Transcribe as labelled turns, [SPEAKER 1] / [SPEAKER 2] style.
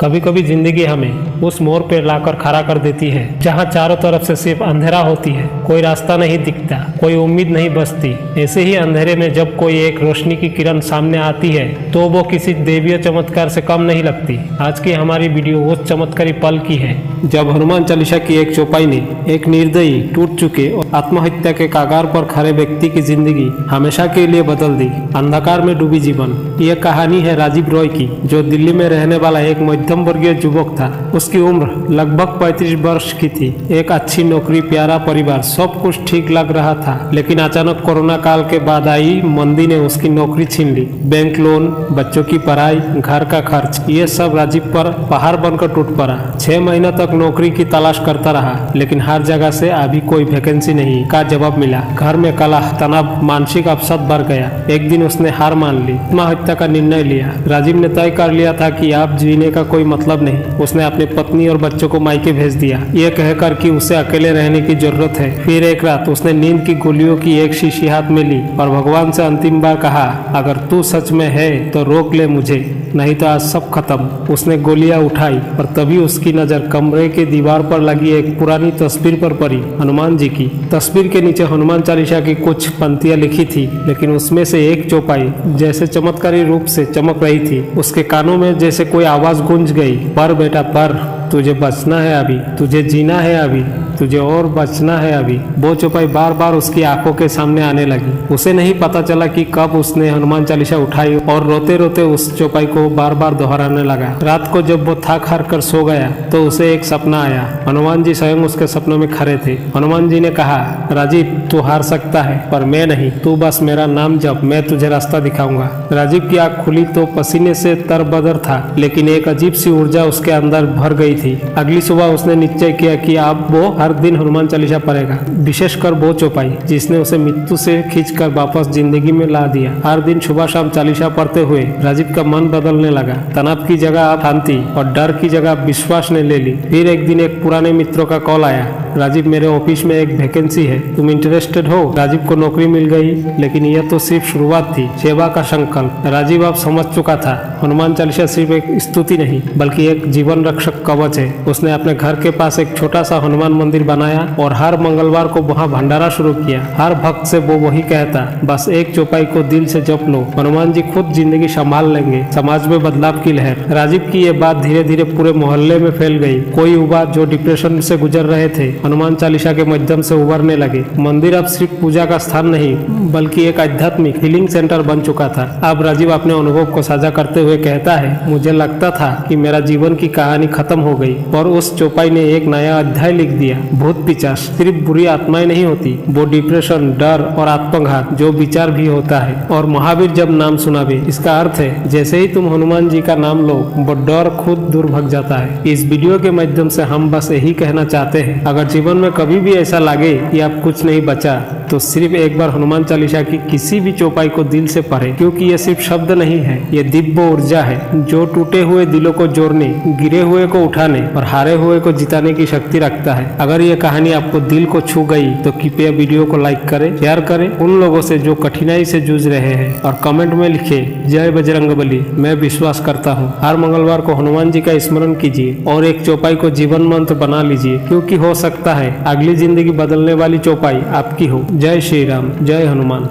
[SPEAKER 1] कभी कभी जिंदगी हमें उस मोड़ पर लाकर खड़ा कर देती है जहां चारों तरफ से सिर्फ अंधेरा होती है, कोई रास्ता नहीं दिखता, कोई उम्मीद नहीं बचती। ऐसे ही अंधेरे में जब कोई एक रोशनी की किरण सामने आती है तो वो किसी दैवीय चमत्कार से कम नहीं लगती। आज की हमारी वीडियो उस चमत्कारी पल की है जब हनुमान चालीसा की एक चौपाई ने एक निर्दयी, टूट चुके और आत्महत्या के कगार पर खड़े व्यक्ति की जिंदगी हमेशा के लिए बदल दी। अंधकार में डूबी जीवन। यह कहानी है राजीव रॉय की, जो दिल्ली में रहने वाला एक मध्यम वर्गीय युवक था। उसकी उम्र लगभग 35 वर्ष की थी। एक अच्छी नौकरी, प्यारा परिवार, सब कुछ ठीक लग रहा था। लेकिन अचानक कोरोना काल के बाद आई मंदी ने उसकी नौकरी छीन ली। बैंक लोन, बच्चों की पढ़ाई, घर का खर्च, ये सब राजीव पर पहाड़ बनकर टूट पड़ा। 6 महीना तक नौकरी की तलाश करता रहा, लेकिन हर जगह से अभी कोई वैकेंसी नहीं का जवाब मिला। घर में कलह, तनाव, मानसिक अवसाद बढ़ गया। एक दिन उसने हार मान ली, आत्महत्या का निर्णय लिया। राजीव ने तय कर लिया था कि आप जीने का कोई मतलब नहीं। उसने अपनी पत्नी और बच्चों को मायके भेज दिया, ये कहकर कि उसे अकेले रहने की जरूरत है। फिर एक रात उसने नींद की गोलियों की एक शीशी हाथ में ली और भगवान से अंतिम बार कहा, अगर तू सच में है तो रोक ले मुझे, नहीं तो आज सब खत्म। उसने गोलियां उठाई और तभी उसकी नजर कमरे के दीवार पर लगी एक पुरानी तस्वीर पर पड़ी, हनुमान जी की। तस्वीर के नीचे हनुमान चालीसा की कुछ पंक्तियां लिखी थी, लेकिन उसमें से एक चौपाई जैसे चमत्कारी रूप से चमक रही थी। उसके कानों में जैसे कोई आवाज गूंज गई, पर बेटा पर, तुझे बचना है अभी, तुझे जीना है अभी, तुझे और बचना है अभी। वो चौपाई बार बार उसकी आंखों के सामने आने लगी। उसे नहीं पता चला कि कब उसने हनुमान चालीसा उठाई और रोते रोते उस चौपाई को बार बार दोहराने लगा। रात को जब वो थक हार कर सो गया तो उसे एक सपना आया। हनुमान जी स्वयं उसके सपनों में खड़े थे। हनुमान जी ने कहा, राजीव तू हार सकता है पर मैं नहीं, तू बस मेरा नाम जप, मैं तुझे रास्ता दिखाऊंगा। राजीव की आंख खुली तो पसीने से तरबदर था, लेकिन एक अजीब सी ऊर्जा उसके अंदर भर गई थी। अगली सुबह उसने निश्चय किया कि अब वो हर दिन हनुमान चालीसा पढ़ेगा, विशेषकर वो चौपाई जिसने उसे मृत्यु से खींचकर वापस जिंदगी में ला दिया। हर दिन सुबह शाम चालीसा पढ़ते हुए राजीव का मन बदलने लगा। तनाव की जगह अब शांति और डर की जगह विश्वास ने ले ली। फिर एक दिन एक पुराने मित्रों का कॉल आया, राजीव मेरे ऑफिस में एक वैकेंसी है, तुम इंटरेस्टेड हो? राजीव को नौकरी मिल गई, लेकिन यह तो सिर्फ शुरुआत थी, सेवा का संकल्प। राजीव अब समझ चुका था, हनुमान चालीसा सिर्फ एक स्तुति नहीं बल्कि एक जीवन रक्षक कवच है। उसने अपने घर के पास एक छोटा सा हनुमान मंदिर बनाया और हर मंगलवार को वहाँ भंडारा शुरू किया। हर भक्त से वो वही कहता, बस एक चौपाई को दिल से जप लो, हनुमान जी खुद जिंदगी संभाल लेंगे। समाज में बदलाव की लहर। राजीव की ये बात धीरे धीरे पूरे मोहल्ले में फैल गई। कोई युवा जो डिप्रेशन से गुजर रहे थे हनुमान चालीसा के माध्यम से उभरने लगे। मंदिर अब सिर्फ पूजा का स्थान नहीं बल्कि एक आध्यात्मिक हीलिंग सेंटर बन चुका था। अब राजीव अपने अनुभव को साझा करते हुए कहता है, मुझे लगता था कि मेरा जीवन की कहानी खत्म हो गई और उस चौपाई ने एक नया अध्याय लिख दिया। भूत पिशाच सिर्फ बुरी आत्माएं नहीं होती, वो डिप्रेशन, डर और आत्मघात जो विचार भी होता है। और महावीर जब नाम सुनावे, इसका अर्थ है जैसे ही तुम हनुमान जी का नाम लो वो डर खुद दूर भग जाता है। इस वीडियो के माध्यम से हम बस यही कहना चाहते हैं, अगर जीवन में कभी भी ऐसा लगे कि आप कुछ नहीं बचा तो सिर्फ एक बार हनुमान चालीसा की किसी भी चौपाई को दिल से पढ़े, क्योंकि ये सिर्फ शब्द नहीं है, ये दिव्य ऊर्जा है जो टूटे हुए दिलों को जोड़ने, गिरे हुए को उठाने और हारे हुए को जिताने की शक्ति रखता है। अगर ये कहानी आपको दिल को छू गई तो कृपया वीडियो को लाइक करें, शेयर करें उन लोगों से जो कठिनाई से जूझ रहे हैं और कमेंट में लिखे, जय बजरंगबली। मैं विश्वास करता हूँ। हर मंगलवार को हनुमान जी का स्मरण कीजिए और एक चौपाई को जीवन मंत्र बना लीजिए, क्योंकि हो सकता है अगली जिंदगी बदलने वाली चौपाई आपकी हो। जय श्री राम, जय हनुमान।